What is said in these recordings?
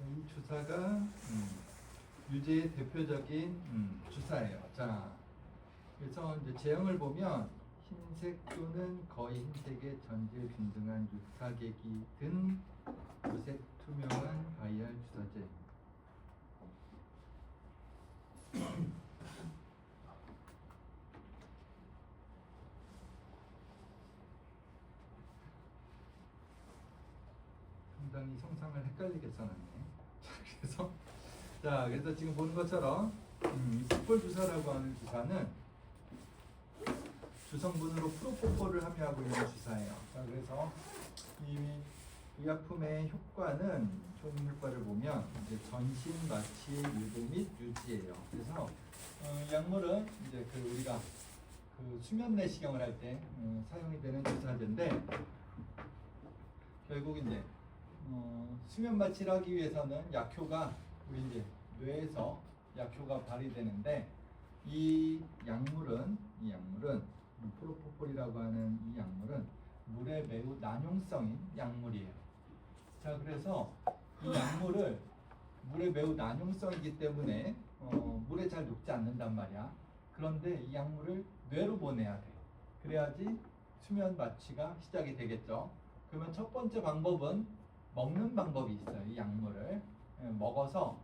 이 주사가 유제의 대표적인 주사예요. 자, 그래서 이제 제형을 보면 흰색 또는 거의 흰색의 전질 빈등한 유사객이 든 무색 투명한 IR 주사제. 상당히 성상을 헷갈리게 써놨네. 그래서 지금 보는 것처럼 스폴 주사라고 하는 주사는 주성분으로 프로포폴을 함유하고 있는 주사예요. 자, 그래서 이 의약품의 효과는 효능 효과를 보면 이제 전신 마취 유도 및 유지예요. 그래서 약물은 이제 우리가 수면 내시경을 할 때 사용이 되는 주사제인데 결국 이제 수면 마취를 하기 위해서는 약효가 우리 이제 뇌에서 약효가 발휘되는데 이 약물은 프로포폴이라고 하는 이 약물은 물에 매우 난용성인 약물이에요. 자, 그래서 이 약물을 물에 매우 난용성이기 때문에 물에 잘 녹지 않는단 말이야. 그런데 이 약물을 뇌로 보내야 돼. 그래야지 수면 마취가 시작이 되겠죠. 그러면 첫 번째 방법은 먹는 방법이 있어요. 이 약물을 먹어서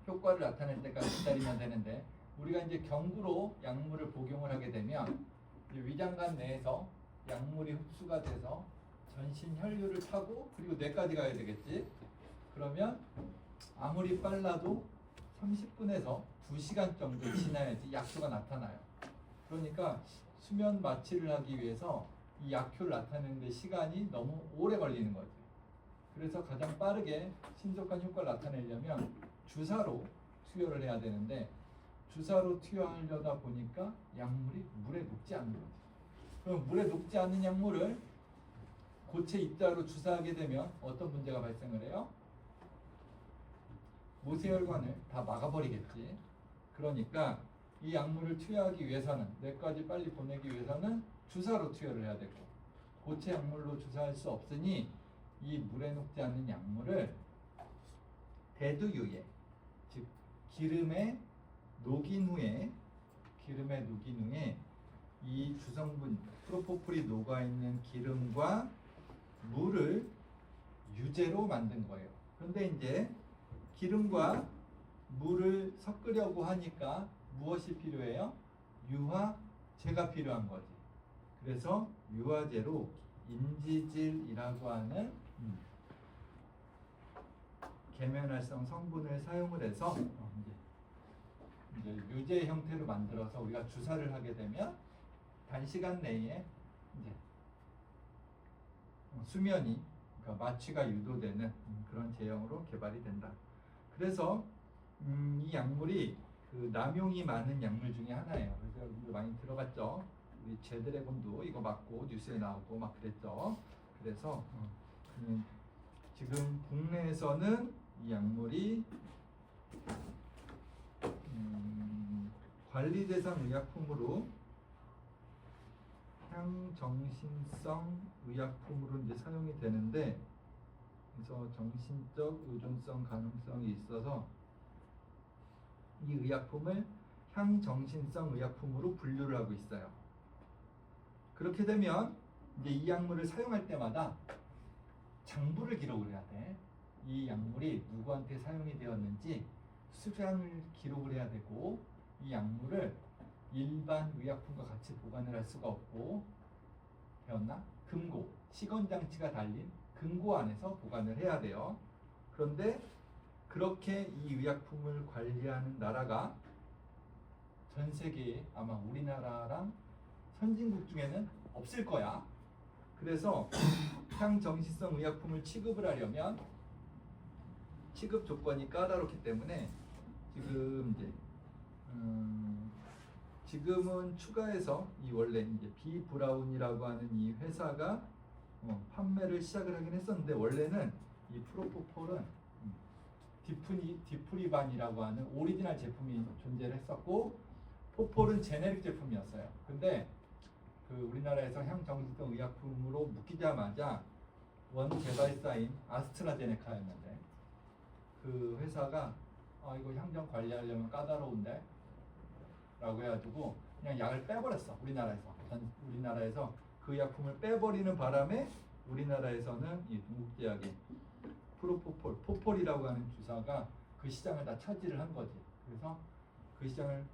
효과를 나타낼 때까지 기다리면 되는데 우리가 이제 경구로 약물을 복용을 하게 되면 위장관 내에서 약물이 흡수가 돼서 전신 혈류를 타고 그리고 뇌까지 가야 되겠지. 그러면 아무리 빨라도 30분에서 2시간 정도 지나야지 약효가 나타나요. 그러니까 수면 마취를 하기 위해서 이 약효를 나타내는 데 시간이 너무 오래 걸리는 거죠. 그래서 가장 빠르게 신속한 효과를 나타내려면 주사로 투여를 해야 되는데 주사로 투여하려다 보니까 약물이 물에 녹지 않는 거죠. 그럼 물에 녹지 않는 약물을 고체 입자로 주사하게 되면 어떤 문제가 발생을 해요? 모세혈관을 다 막아버리겠지. 그러니까 이 약물을 투여하기 위해서는 뇌까지 빨리 보내기 위해서는 주사로 투여를 해야 되고 고체 약물로 주사할 수 없으니 이 물에 녹지 않는 약물을 대두유에 즉 기름에 녹인 후에 이 주성분 프로포폴이 녹아있는 기름과 물을 유제로 만든 거예요. 그런데 이제 기름과 물을 섞으려고 하니까 무엇이 필요해요? 유화제가 필요한 거지. 그래서 유화제로 인지질이라고 하는 계면활성 성분을 사용을 해서 이제 유제 형태로 만들어서 우리가 주사를 하게 되면 단시간 내에 이제 수면이 그러니까 마취가 유도되는 그런 제형으로 개발이 된다. 그래서 이 약물이 남용이 많은 약물 중에 하나예요. 그래서 여러분들 많이 들어봤죠. 우리 제드래곤도 이거 맞고 뉴스에 나오고 막 그랬죠. 그래서 지금 국내에서는 이 약물이 관리대상 의약품으로 향정신성 의약품으로 이제 사용이 되는데 그래서 정신적 의존성 가능성이 있어서 이 의약품을 향정신성 의약품으로 분류를 하고 있어요. 그렇게 되면 이제 이 약물을 사용할 때마다 장부를 기록을 해야 돼. 이 약물이 누구한테 사용이 되었는지 수량을 기록을 해야 되고 이 약물을 일반 의약품과 같이 보관을 할 수가 없고 배웠나? 금고, 시건장치가 달린 금고 안에서 보관을 해야 돼요. 그런데 그렇게 이 의약품을 관리하는 나라가 전 세계에 아마 우리나라랑 선진국 중에는 없을 거야. 그래서 향정신성 의약품을 취급을 하려면 취급 조건이 까다롭기 때문에 지금은 추가해서 이 원래 이제 비브라운이라고 하는 이 회사가 판매를 시작을 하긴 했었는데 원래는 이 프로포폴은 디프리반이라고 하는 오리지널 제품이 존재를 했었고 포폴은 제네릭 제품이었어요. 근데 우리나라에서 향정신성 의약품으로 묶이자마자 원개발사인 아스트라제네카였는데 그 회사가 이거 향정 관리하려면 까다로운데 라고 해가지고 그냥 약을 빼버렸어. 우리나라에서 그 약품을 빼버리는 바람에 우리나라에서는 이 동국제약의 포폴이라고 하는 주사가 그 시장을 다 차지를 한 거지. 그래서 그 시장을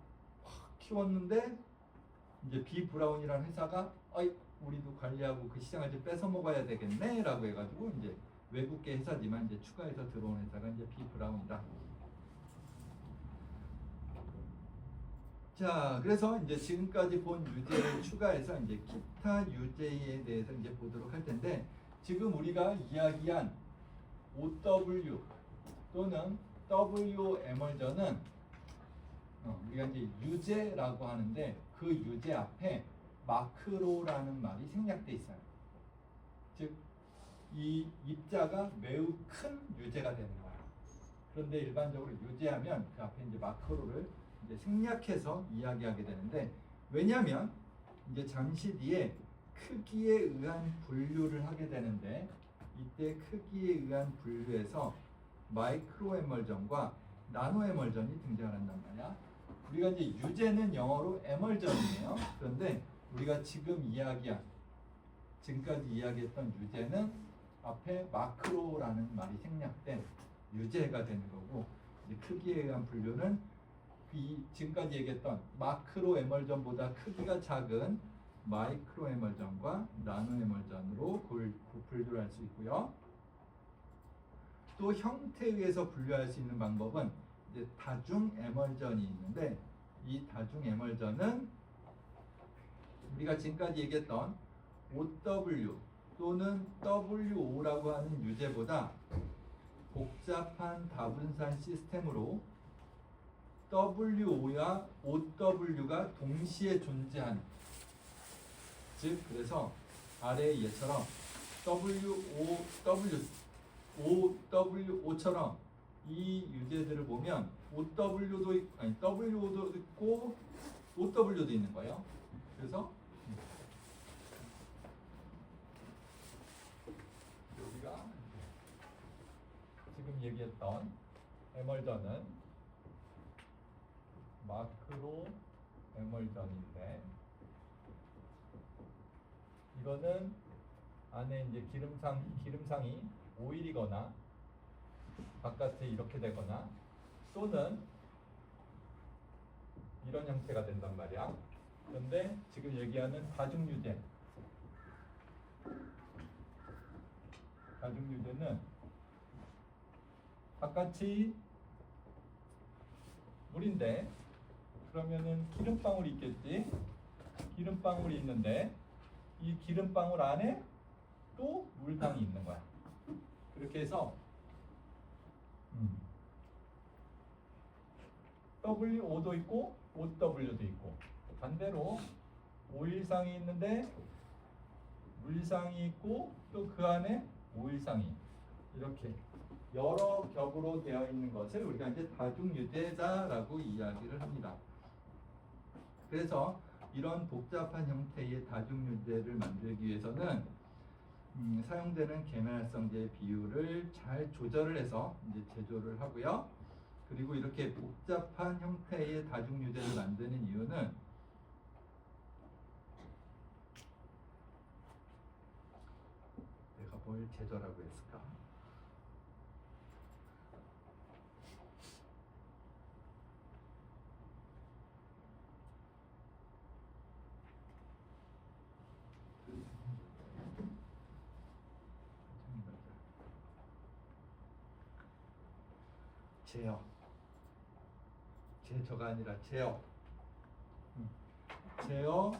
확 키웠는데 이제 비브라운이라는 회사가 우리도 관리하고 그 시장을 이제 뺏어 먹어야 되겠네라고 해가지고 이제 외국계 회사지만 이제 추가해서 들어온 회사가 이제 비브라운이다. 자, 그래서 이제 지금까지 본 유제를 추가해서 이제 기타 유제에 대해서 이제 보도록 할 텐데, 지금 우리가 이야기한 OW 또는 W 에멀전은 우리가 이제 유제라고 하는데 그 유제 앞에 마크로라는 말이 생략돼 있어요. 즉, 이 입자가 매우 큰 유제가 되는 거야. 그런데 일반적으로 유제하면 그 앞에 이제 마크로를 이제 생략해서 이야기하게 되는데, 왜냐하면 이제 잠시 뒤에 크기에 의한 분류를 하게 되는데, 이때 크기에 의한 분류에서 마이크로 에멀전과 나노 에멀전이 등장한단 말이야. 우리가 이제 유제는 영어로 에멀전이에요. 그런데 우리가 지금까지 이야기했던 유제는 앞에 마크로라는 말이 생략된 유제가 되는 거고, 이제 크기에 의한 분류는 지금까지 얘기했던 마크로 에멀전보다 크기가 작은 마이크로 에멀전과 나노 에멀전으로 분류를 할 수 있고요. 또 형태에 의해서 분류할 수 있는 방법은 이제 다중 에멀전이 있는데, 이 다중 에멀전은 우리가 지금까지 얘기했던 OW 또는 WO라고 하는 유제보다 복잡한 다분산 시스템으로 WO와 OW가 동시에 존재하는, 즉 그래서 아래의 예처럼 OWO처럼 이 유제들을 보면 WO도 있고 OW도 있는 거예요. 그래서 여기가 지금 얘기했던 에멀전은 마크로 에멀전인데, 이거는 안에 이제 기름상이 오일이거나 바깥에 이렇게 되거나 또는 이런 형태가 된단 말이야. 그런데 지금 얘기하는 다중유제는 바깥이 물인데, 그러면은 기름방울이 있겠지. 기름방울이 있는데 이 기름방울 안에 또 물방이 있는 거야. 그렇게 해서 WO도 있고 OW도 있고, 반대로 오일상이 있는데 물상이 있고 또 그 안에 오일상이, 이렇게 여러 겹으로 되어 있는 것을 우리가 이제 다중유제다라고 이야기를 합니다. 그래서 이런 복잡한 형태의 다중유제를 만들기 위해서는 사용되는 계면활성제의 비율을 잘 조절을 해서 이제 제조를 하고요. 그리고 이렇게 복잡한 형태의 다중유제를 만드는 이유는 내가 뭘 제조라고 했을까? 제어가 아니라 제어. 제어,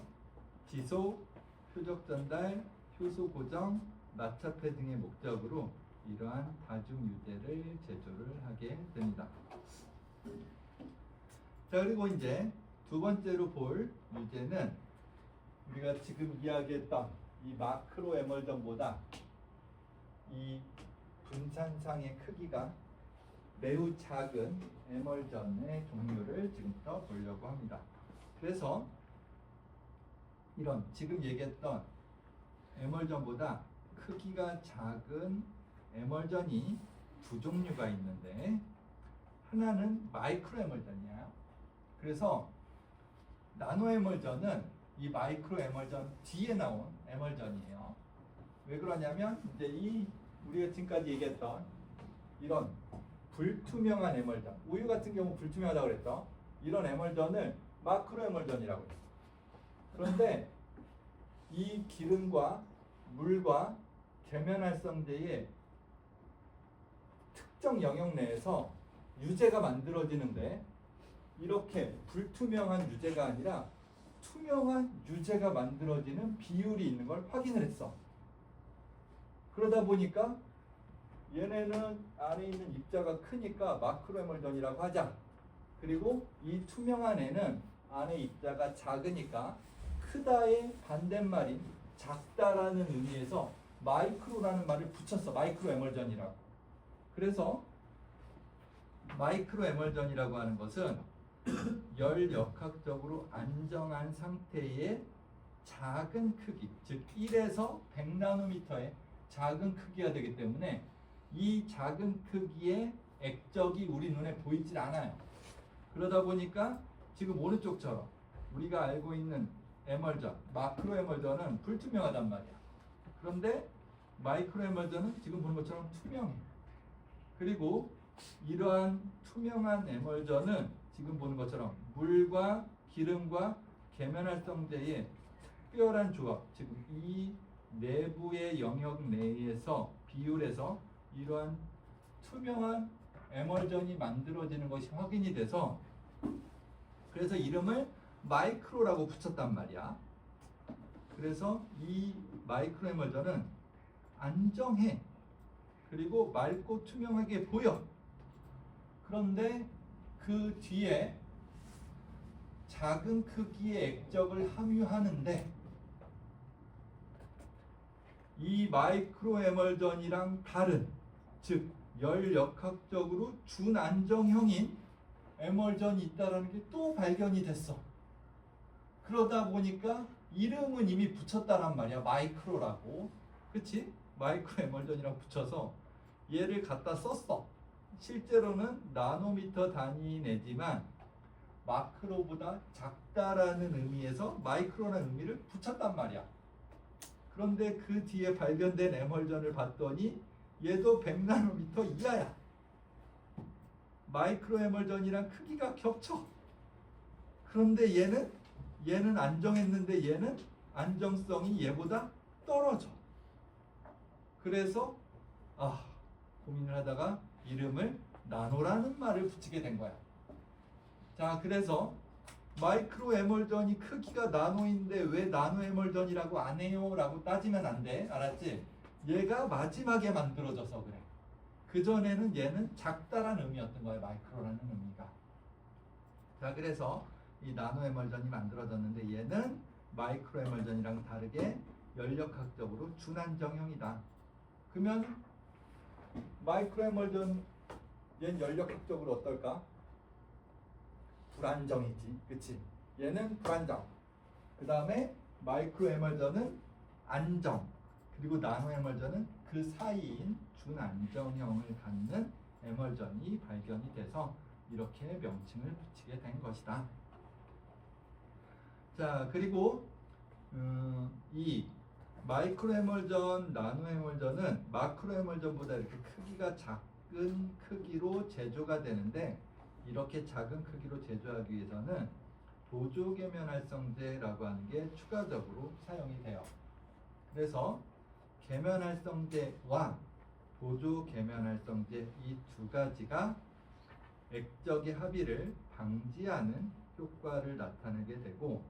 지속, 표적 전달, 효소 고정, 마찰폐 등의 목적으로 이러한 다중유제를 제조를 하게 됩니다. 자, 그리고 이제 두 번째로 볼 유제는 우리가 지금 이야기했던 이 마크로 에멀전보다 이 분산상의 크기가 매우 작은 에멀전의 종류를 지금부터 보려고 합니다. 그래서 이런 지금 얘기했던 에멀전보다 크기가 작은 에멀전이 두 종류가 있는데 하나는 마이크로 에멀전이야. 그래서 나노 에멀전은 이 마이크로 에멀전 뒤에 나온 에멀전이에요. 왜 그러냐면 이제 이 우리가 지금까지 얘기했던 이런 불투명한 에멀전, 우유 같은 경우 불투명하다고 그랬죠. 이런 에멀전을 마크로 에멀전이라고 했어. 그런데 이 기름과 물과 계면활성제의 특정 영역 내에서 유제가 만들어지는데 이렇게 불투명한 유제가 아니라 투명한 유제가 만들어지는 비율이 있는 걸 확인을 했어. 그러다 보니까 얘네는 안에 있는 입자가 크니까 마크로 에멀전이라고 하자. 그리고 이 투명한 애는 안에 입자가 작으니까 크다의 반대말인 작다라는 의미에서 마이크로라는 말을 붙였어. 마이크로 에멀전이라고. 그래서 마이크로 에멀전이라고 하는 것은 열 역학적으로 안정한 상태의 작은 크기, 즉 1에서 100나노미터의 작은 크기가 되기 때문에 이 작은 크기의 액적이 우리 눈에 보이질 않아요. 그러다 보니까 지금 오른쪽처럼 우리가 알고 있는 에멀전, 마크로 에멀전은 불투명하단 말이야. 그런데 마이크로 에멀전은 지금 보는 것처럼 투명해. 그리고 이러한 투명한 에멀전은 지금 보는 것처럼 물과 기름과 계면활성제의 특별한 조합, 즉 이 내부의 영역 내에서 비율에서 이러한 투명한 에멀전이 만들어지는 것이 확인이 돼서 그래서 이름을 마이크로라고 붙였단 말이야. 그래서 이 마이크로 에멀전은 안정해. 그리고 맑고 투명하게 보여. 그런데 그 뒤에 작은 크기의 액적을 함유하는데 이 마이크로 에멀전이랑 다른, 즉 열역학적으로 준안정형인 에멀전이 있다는 게 또 발견이 됐어. 그러다 보니까 이름은 이미 붙였다란 말이야. 마이크로라고. 그치? 마이크로 에멀전이라고 붙여서 얘를 갖다 썼어. 실제로는 나노미터 단위 내지만 마크로보다 작다라는 의미에서 마이크로라는 의미를 붙였단 말이야. 그런데 그 뒤에 발견된 에멀전을 봤더니 얘도 100나노미터 이하야. 마이크로 에멀전이랑 크기가 겹쳐. 그런데 얘는 안정했는데 얘는 안정성이 얘보다 떨어져. 그래서 고민을 하다가 이름을 나노라는 말을 붙이게 된 거야. 자, 그래서 마이크로 에멀전이 크기가 나노인데 왜 나노 에멀전이라고 안 해요? 라고 따지면 안 돼. 알았지? 얘가 마지막에 만들어져서 그래. 그전에는 얘는 작다라는 의미였던 거예요. 마이크로라는 의미가. 자, 그래서 이 나노 에멀전이 만들어졌는데 얘는 마이크로 에멀전이랑 다르게 열역학적으로 준안정형이다. 그러면 마이크로 에멀전 얘는 열역학적으로 어떨까? 불안정이지. 그치? 얘는 불안정. 그 다음에 마이크로 에멀전은 안정. 그리고 나노 에멀전은 그 사이인 준안정형을 갖는 에멀전이 발견이 돼서 이렇게 명칭을 붙이게 된 것이다. 자, 그리고 이 마이크로 에멀전, 나노 에멀전은 마크로 에멀전보다 이렇게 크기가 작은 크기로 제조가 되는데 이렇게 작은 크기로 제조하기 위해서는 보조계면활성제라고 하는 게 추가적으로 사용이 돼요. 그래서 계면활성제와 보조계면활성제 이 두 가지가 액적의 합의를 방지하는 효과를 나타내게 되고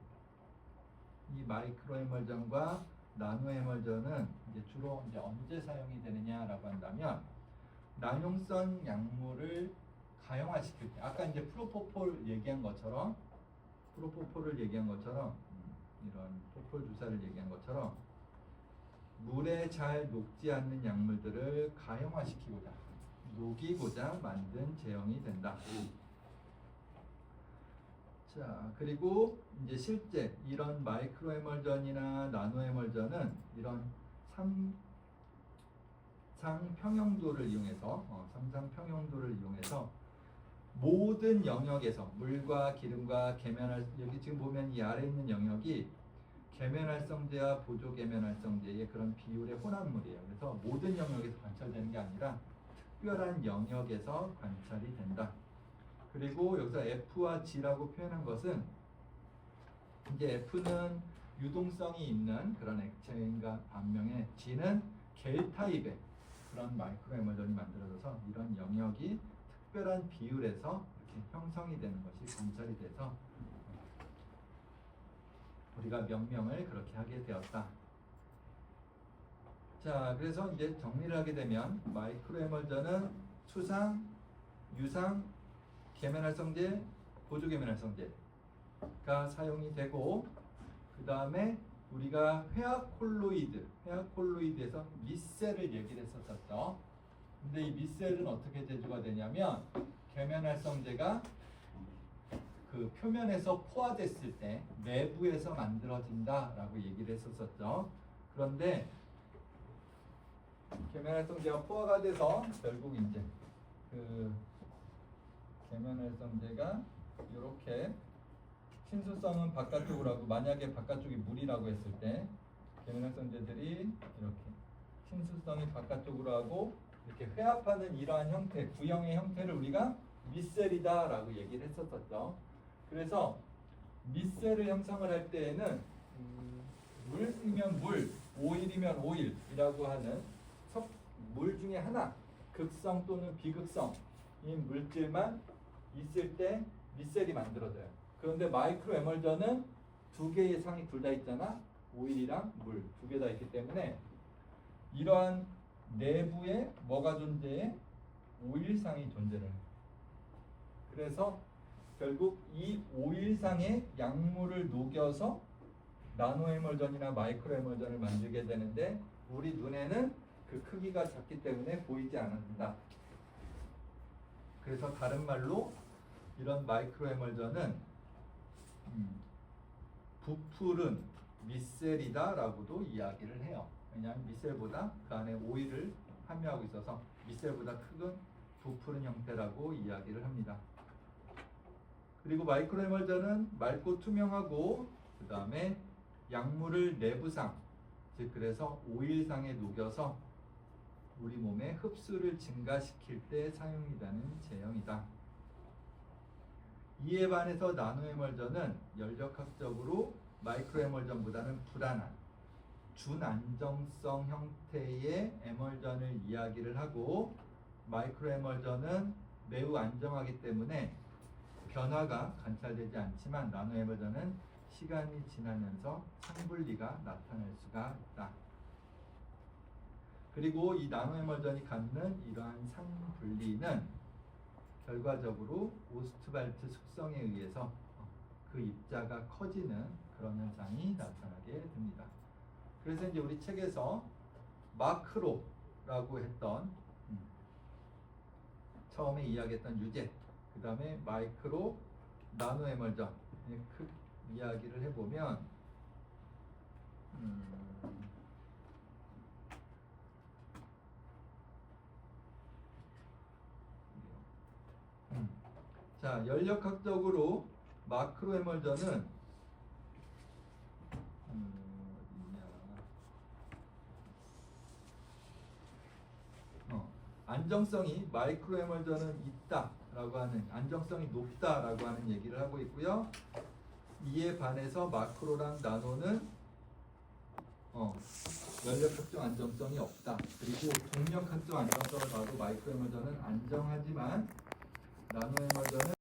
이 마이크로 에멀전과 나노 에멀전은 이제 주로 언제 사용이 되느냐라고 한다면 남용성 약물을 가용화시킬 때 아까 이제 프로포폴을 얘기한 것처럼 이런 포폴 주사를 얘기한 것처럼 물에 잘 녹지 않는 약물들을 가용화시키고자 녹이고자 만든 제형이 된다. 자, 그리고 이제 실제 이런 마이크로 에멀전이나 나노 에멀전은 이런 상상 평형도를 이용해서 모든 영역에서 물과 기름과 계면활, 여기 지금 보면 이 아래 있는 영역이 계면활성제와 보조계면활성제의 그런 비율의 혼합물이에요. 그래서 모든 영역에서 관찰되는 게 아니라 특별한 영역에서 관찰이 된다. 그리고 여기서 F와 G라고 표현한 것은 이제 F는 유동성이 있는 그런 액체인가 반면에 G는 겔 타입의 그런 마이크로 에멀전이 만들어져서 이런 영역이 특별한 비율에서 이렇게 형성이 되는 것이 관찰이 돼서 우리가 명명을 그렇게 하게 되었다. 자, 그래서 이제 정리를 하게 되면 마이크로 에멀전은 수상, 유상, 계면활성제, 보조계면활성제가 사용이 되고, 그 다음에 우리가 회학 콜로이드에서 미셀을 얘기를 했었죠. 근데 이 미셀은 어떻게 제조가 되냐면 계면활성제가 그 표면에서 포화됐을 때 내부에서 만들어진다라고 얘기를 했었죠. 그런데 계면활성제가 포화가 돼서 결국 이제 그 계면활성제가 이렇게 친수성은 바깥쪽으로 하고, 만약에 바깥쪽이 물이라고 했을 때 계면활성제들이 이렇게 친수성이 바깥쪽으로 하고 이렇게 회합하는 이러한 형태, 구형의 형태를 우리가 미셀이다라고 얘기를 했었죠. 그래서 미셀을 형성을 할 때에는 물이면 물, 오일이면 오일이라고 하는 물 중에 하나, 극성 또는 비극성인 물질만 있을 때 미셀이 만들어져요. 그런데 마이크로 에멀전은 두 개의 상이 둘 다 있잖아. 오일이랑 물 두 개 다 있기 때문에 이러한 내부에 뭐가 존재해? 오일상이 존재를 해요. 그래서 결국 이 오일상의 약물을 녹여서 나노 에멀전이나 마이크로 에멀전을 만들게 되는데, 우리 눈에는 그 크기가 작기 때문에 보이지 않는다. 그래서 다른 말로 이런 마이크로 에멀전은 부풀은 미셀이다 라고도 이야기를 해요. 왜냐하면 미셀보다 그 안에 오일을 함유하고 있어서 미셀보다 큰 부풀은 형태라고 이야기를 합니다. 그리고 마이크로 에멀전은 맑고 투명하고, 그 다음에 약물을 내부상, 즉 그래서 오일상에 녹여서 우리 몸의 흡수를 증가시킬 때 사용이 되는 제형이다. 이에 반해서 나노 에멀전은 연력학적으로 마이크로 에멀전보다는 불안한 준안정성 형태의 에멀전을 이야기를 하고, 마이크로 에멀전은 매우 안정하기 때문에 변화가 관찰되지 않지만 나노 에멀전은 시간이 지나면서 상분리가 나타날 수가 있다. 그리고 이 나노 에멀전이 갖는 이러한 상분리는 결과적으로 오스트발트 숙성에 의해서 그 입자가 커지는 그런 현상이 나타나게 됩니다. 그래서 이제 우리 책에서 마크로라고 했던 처음에 이야기했던 유제, 그 다음에 마이크로, 나노 에멀전 그 이야기를 해보면 자, 연력학적으로 마크로 에멀전은 안정성이 마이크로 에멀전은 있다라고 하는, 안정성이 높다라고 하는 얘기를 하고 있고요. 이에 반해서 마크로랑 나노는 연력학적 안정성이 없다. 그리고 동력학적 안정성을 봐도 마이크로 에멀전은 안정하지만 나노 에멀전은